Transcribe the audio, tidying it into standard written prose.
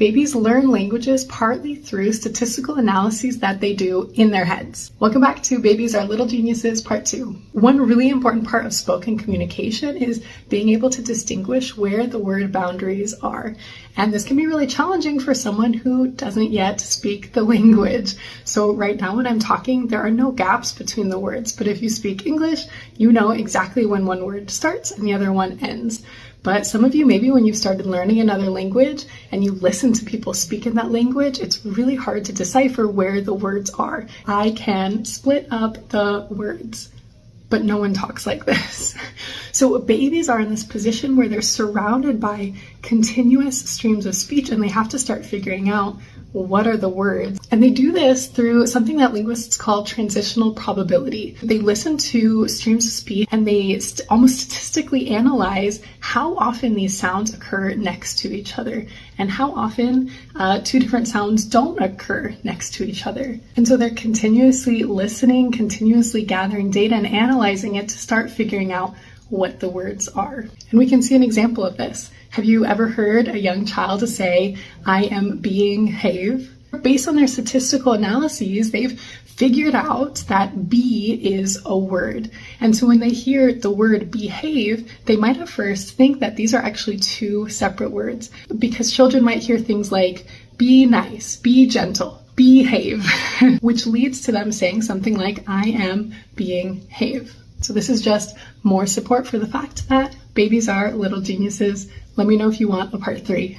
Babies learn languages partly through statistical analyses that they do in their heads. Welcome back to Babies Are Little Geniuses Part 2. One really important part of spoken communication is being able to distinguish where the word boundaries are. And this can be really challenging for someone who doesn't yet speak the language. So right now when I'm talking, there are no gaps between the words. But if you speak English, you know exactly when one word starts and the other one ends. But some of you, maybe when you've started learning another language and you listen to people speak in that language, it's really hard to decipher where the words are. I can split up the words, but no one talks like this. So babies are in this position where they're surrounded by continuous streams of speech and they have to start figuring out what are the words. And they do this through something that linguists call transitional probability. They listen to streams of speech and they almost statistically analyze how often these sounds occur next to each other and how often two different sounds don't occur next to each other. And so they're continuously listening, continuously gathering data and analyzing it to start figuring out what the words are. And we can see an example of this. Have you ever heard a young child say, "I am being have"? Based on their statistical analyses, they've figured out that be is a word. And so when they hear the word behave, they might at first think that these are actually two separate words, because children might hear things like be nice, be gentle, behave, which leads to them saying something like, "I am being have." So this is just more support for the fact that babies are little geniuses. Let me know if you want a part 3.